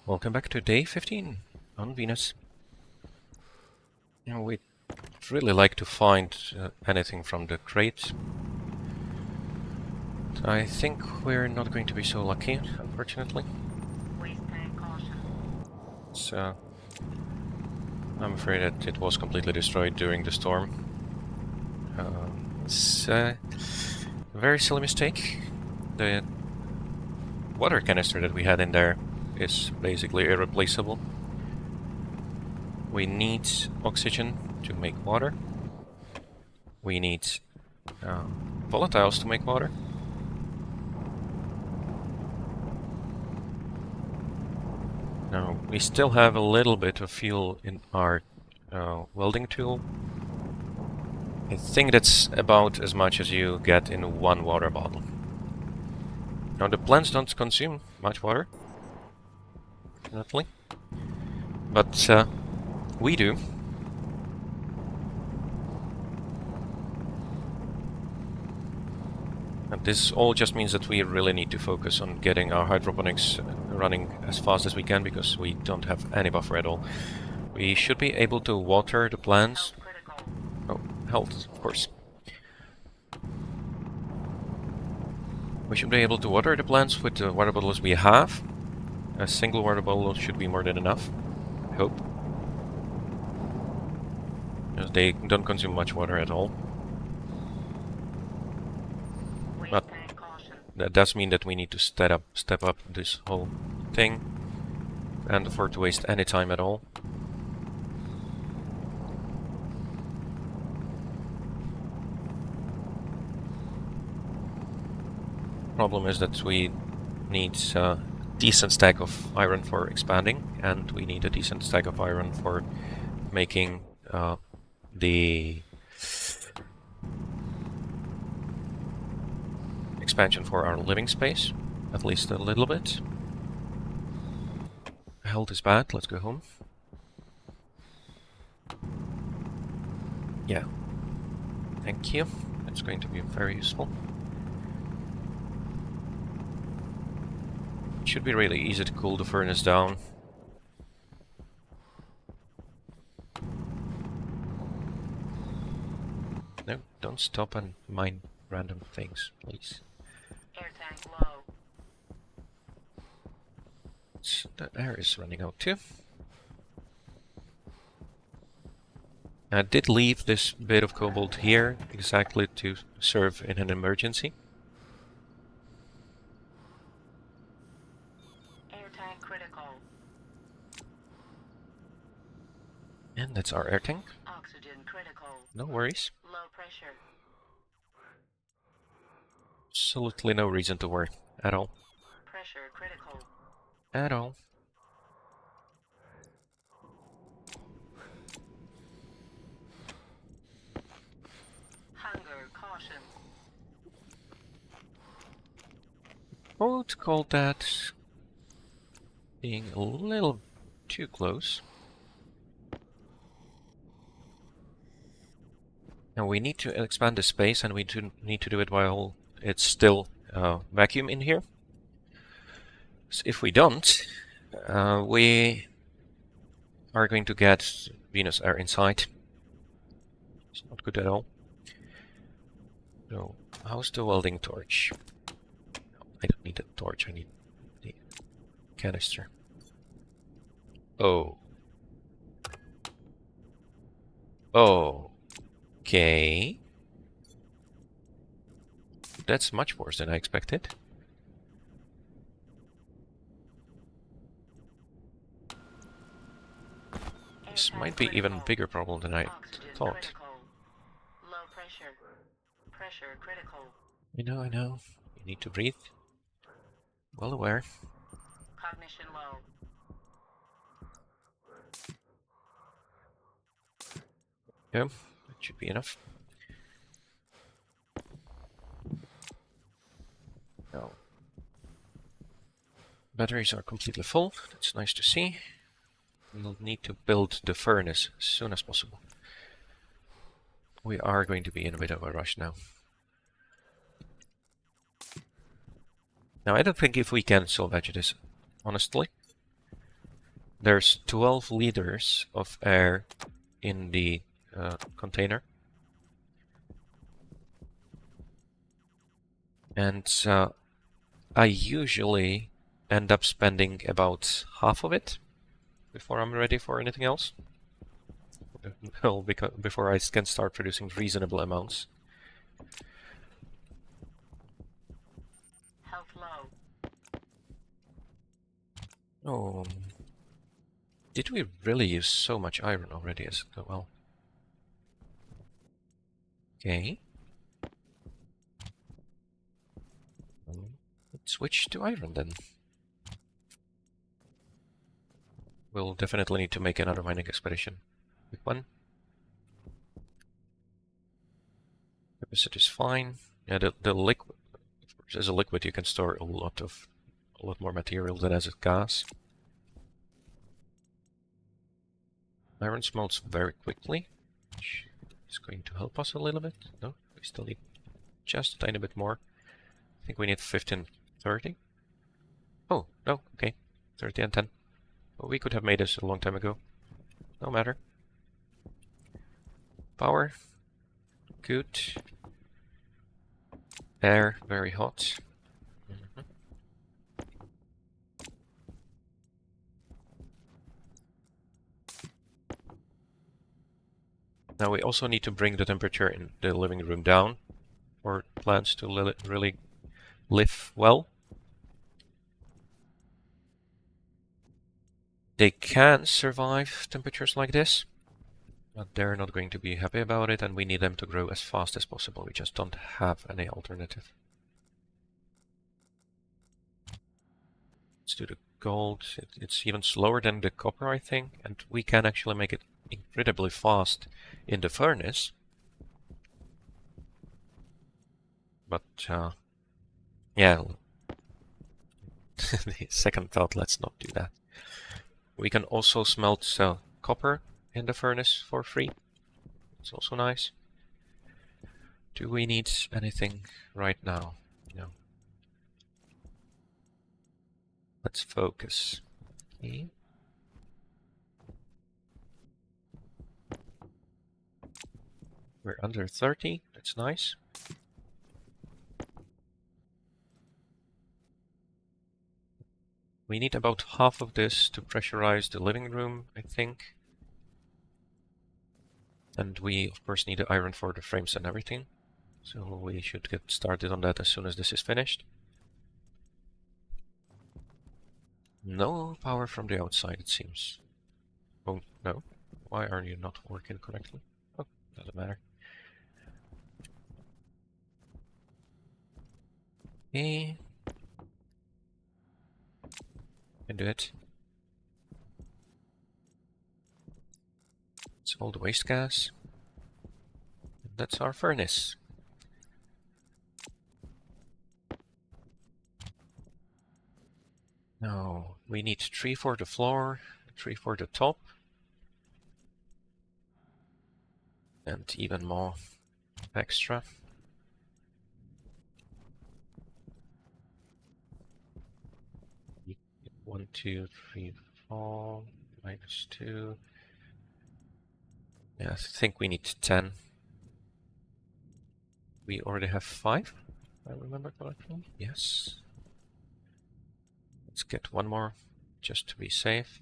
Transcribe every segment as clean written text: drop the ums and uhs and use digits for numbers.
Welcome back to day 15 on Venus. We'd really like to find anything from the crate. I think we're not going to be so lucky, unfortunately. So I'm afraid that it was completely destroyed during the storm. It's a very silly mistake. The water canister that we had in there is basically irreplaceable. We need oxygen to make water. We need volatiles to make water. Now, we still have a little bit of fuel in our welding tool. I think that's about as much as you get in one water bottle. Now, the plants don't consume much water, fortunately, but we do. And this all just means that we really need to focus on getting our hydroponics running as fast as we can, because we don't have any buffer at all. We should be able to water the plants. Oh, health, of course. We should be able to water the plants with the water bottles we have. A single water bottle should be more than enough, I hope. Because they don't consume much water at all. But that does mean that we need to step up this whole thing. Can't afford to waste any time at all. Problem is that we need a decent stack of iron for expanding, and we need a decent stack of iron for making the expansion for our living space, at least a little bit. Health is bad, let's go home. Yeah, thank you, it's going to be very useful. It should be really easy to cool the furnace down. No, don't stop and mine random things, please. Air tank low. The air is running out too. I did leave this bit of cobalt here exactly to serve in an emergency. Air tank critical. And that's our air tank. Oxygen critical. No worries. Low pressure. Absolutely no reason to worry at all. Pressure critical. At all. Hunger caution. I would call that being a little too close. Now we need to expand the space, and we do need to do it while it's still vacuum in here. So if we don't, we are going to get Venus air inside. It's not good at all. So, how's the welding torch? I don't need a torch, I need the canister. Oh. Okay. That's much worse than I expected. This might be even a bigger problem than I thought. Critical. Low pressure. Pressure critical. I know. You need to breathe. Well aware. Cognition low. Yeah, that should be enough. Now, batteries are completely full. That's nice to see. We'll need to build the furnace as soon as possible. We are going to be in a bit of a rush now. Now, I don't think if we can salvage this, honestly. there's 12 liters of air in the container. And I usually end up spending about half of it before I'm ready for anything else. Well, before I can start producing reasonable amounts. Health low. Oh, did we really use so much iron already as well? Okay. Let's switch to iron then. We'll definitely need to make another mining expedition. Quick one. Capacity is fine. Yeah, the liquid. As a liquid, you can store a lot more material than as a gas. Iron smelts very quickly, which is going to help us a little bit. No, we still need just a tiny bit more. I think we need 1530. Oh, no, okay. 30 and 10. Well, we could have made this a long time ago. No matter. Power. Good. Air, very hot. Now we also need to bring the temperature in the living room down for plants to really live well. They can survive temperatures like this, but they're not going to be happy about it, and we need them to grow as fast as possible. We just don't have any alternative. Let's do the gold. It's even slower than the copper, I think, and we can actually make it incredibly fast in the furnace. But, yeah, the second thought, let's not do that. We can also smelt copper in the furnace for free. It's also nice. Do we need anything right now? No. Let's focus. Okay. We're under 30. That's nice. We need about half of this to pressurize the living room, I think. And we, of course, need the iron for the frames and everything. So we should get started on that as soon as this is finished. No power from the outside, it seems. Oh, no. Why are you not working correctly? Oh, doesn't matter. Okay. Can do it. It's all the waste gas. And that's our furnace. Now, we need 3 for the floor, 3 for the top. And even more extra. One, two, three, four, -2. Yeah, I think we need 10. We already have 5, if I remember correctly. Yes. Let's get one more, just to be safe.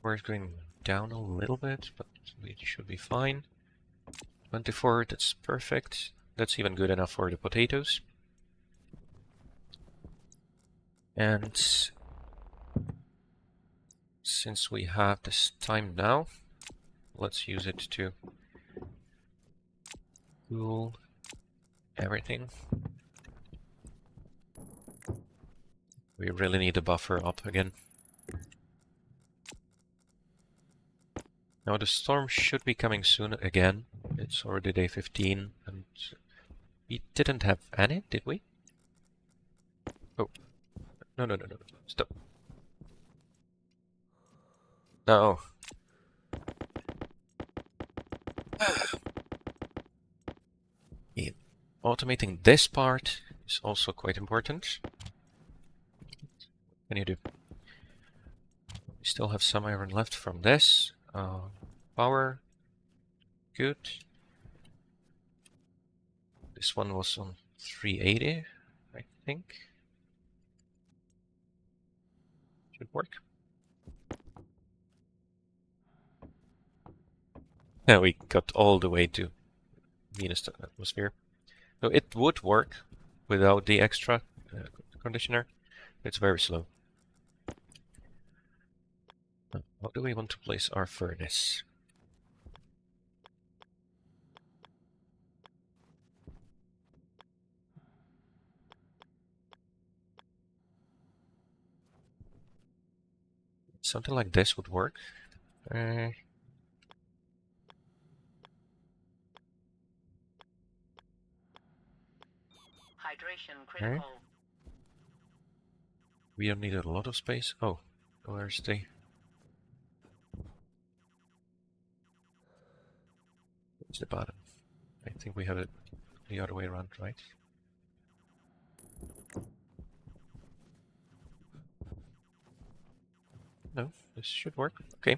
Power is going down a little bit, but we should be fine. 24, that's perfect. That's even good enough for the potatoes. And since we have this time now, let's use it to cool everything. We really need a buffer up again. Now the storm should be coming soon again. It's already day 15, and we didn't have any, did we? Oh, no, stop. No. automating this part is also quite important. What can you do? We still have some iron left from this. Power. Good. This one was on 380, I think. Should work. Yeah, we got all the way to Venus atmosphere. So it would work without the extra conditioner. It's very slow. How do we want to place our furnace? Something like this would work. Hydration critical. We don't need a lot of space. Oh, where's the... It's the bottom. I think we have it the other way around, right? No, this should work. Okay.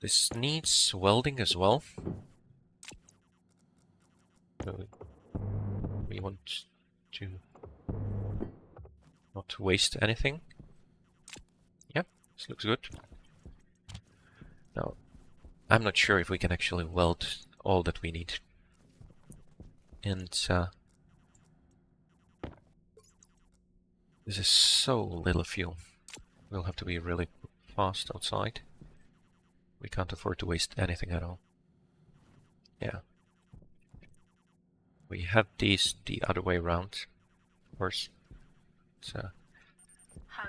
This needs welding as well. So we want to not waste anything. Yeah, this looks good. Now, I'm not sure if we can actually weld all that we need. And this is so little fuel. We'll have to be really fast outside. We can't afford to waste anything at all. Yeah. We have these the other way around, of course. So,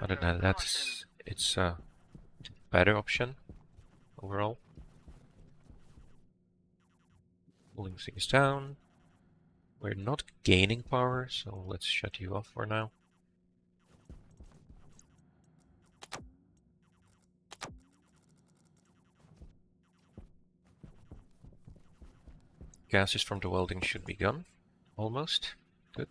other than that, it's a better option overall. Pulling things down. We're not gaining power, so let's shut you off for now. Gases from the welding should be gone. Almost. Good.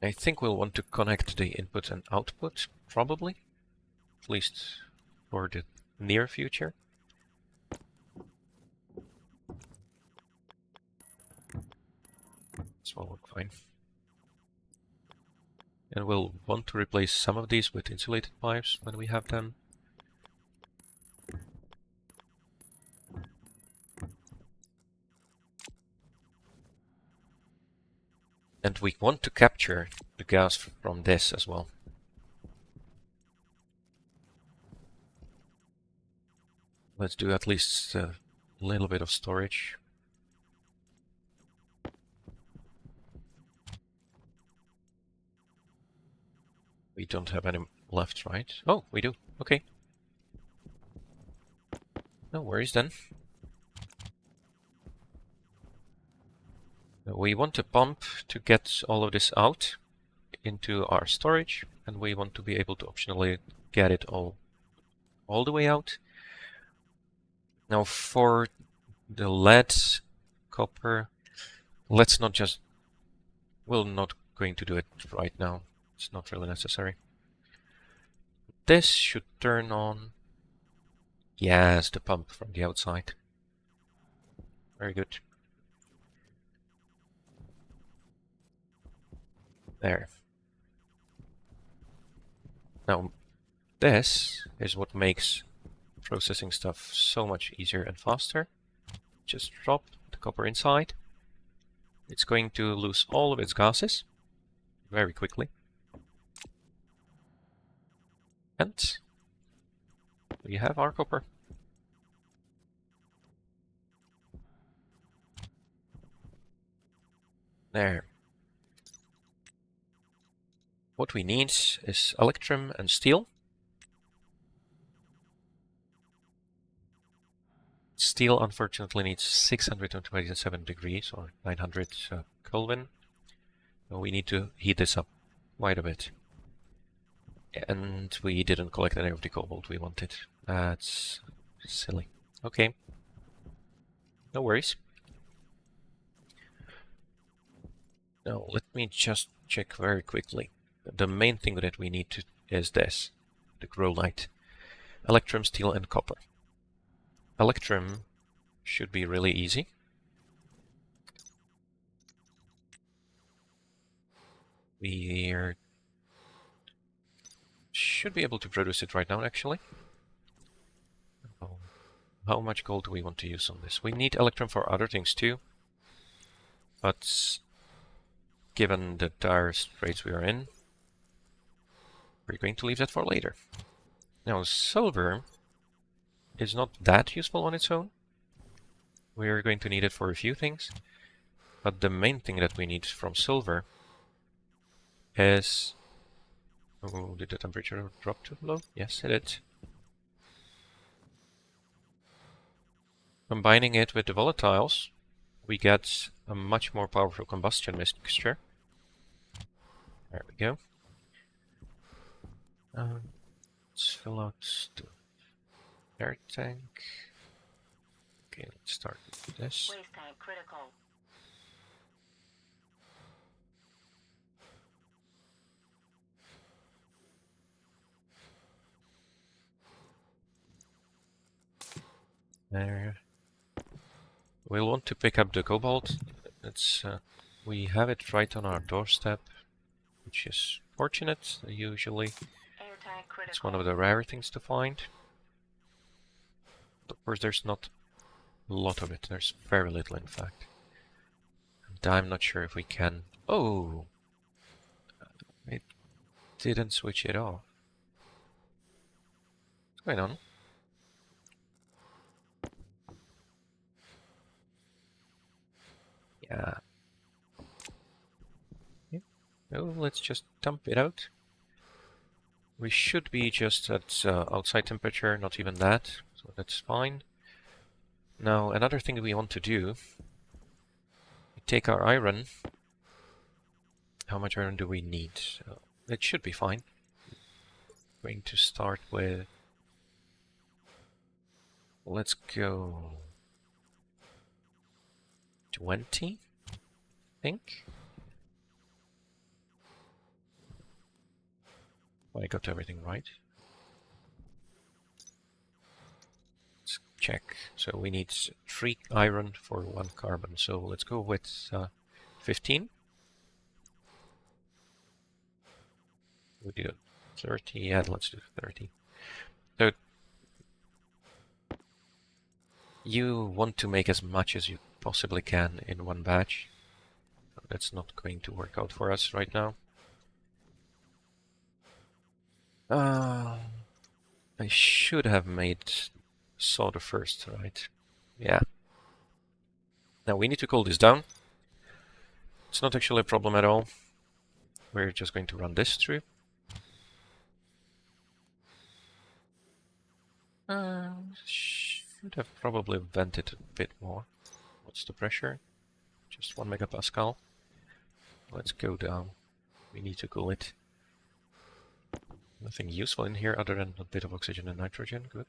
I think we'll want to connect the input and output, probably. At least for the near future. This will work fine. And we'll want to replace some of these with insulated pipes when we have them. And we want to capture the gas from this as well. Let's do at least a little bit of storage. We don't have any left, right? Oh, we do. Okay. No worries then. We want a pump to get all of this out into our storage, and we want to be able to optionally get it all the way out. Now for the lead, copper, let's not just... We're not going to do it right now. It's not really necessary. This should turn on. Yes, the pump from the outside. Very good. There. Now, this is what makes processing stuff so much easier and faster. Just drop the copper inside. It's going to lose all of its gases very quickly. And we have our copper. There. What we need is electrum and steel. Steel unfortunately needs 627 degrees or 900 Kelvin. So we need to heat this up quite a bit. And we didn't collect any of the cobalt we wanted. That's silly. Okay. No worries. Now, let me just check very quickly. The main thing that we need to is this, the grow light. Electrum, steel, and copper. Electrum should be really easy. We should be able to produce it right now, actually. How much gold do we want to use on this? We need electrum for other things too, but given the dire straits we are in, we're going to leave that for later. Now, silver is not that useful on its own. We're going to need it for a few things, but the main thing that we need from silver is... Oh, did the temperature drop too low? Yes, it did. Combining it with the volatiles, we get a much more powerful combustion mixture. There we go. Let's fill out the air tank. Okay, let's start with this. Waste tank critical. There. We'll want to pick up the cobalt. We have it right on our doorstep, which is fortunate. Usually, Air tank critical. it's one of the rare things to find. Of course, there's not a lot of it. There's very little, in fact. And I'm not sure if we can... Oh! It didn't switch it off. What's going on? Yeah. Oh, let's just dump it out. We should be just at outside temperature, not even that, so that's fine. Now, another thing we want to do, we take our iron. How much iron do we need? It should be fine. Going to start with... Let's go... 20, I think. I got everything right. Let's check. So we need 3 iron for 1 carbon. So let's go with 15. We do 30. Yeah, let's do 30. So you want to make as much as you possibly can in one batch. That's not going to work out for us right now. I should have made solder first, right? Yeah. Now we need to cool this down. It's not actually a problem at all. We're just going to run this through. Should have probably vented a bit more. What's the pressure? Just 1 megapascal. Let's go down. We need to cool it. Nothing useful in here other than a bit of oxygen and nitrogen. Good.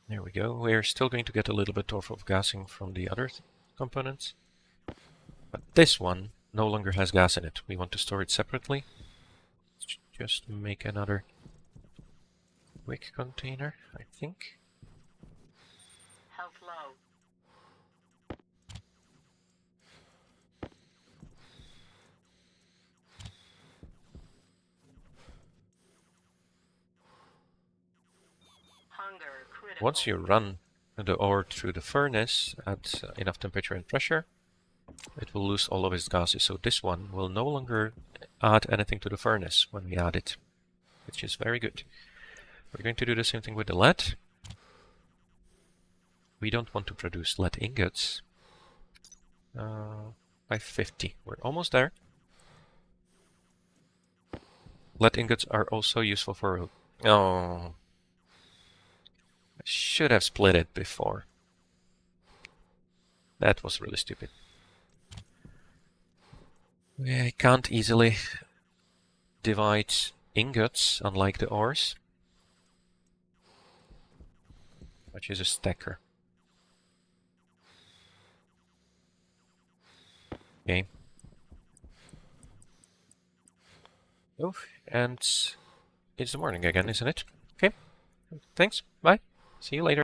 There we go. We're still going to get a little bit of gassing from the other components. But this one no longer has gas in it. We want to store it separately. Let's just make another quick container, I think. Health low. Hunger critical. Once you run the ore through the furnace at enough temperature and pressure, it will lose all of its gases. So this one will no longer add anything to the furnace when we add it, which is very good. We're going to do the same thing with the lead. We don't want to produce lead ingots. By 50. We're almost there. Lead ingots are also useful for... Oh... I should have split it before. That was really stupid. I can't easily divide ingots, unlike the ores. Which is a stacker. Okay. Oh, and it's the morning again, isn't it? Okay. Thanks. Bye. See you later.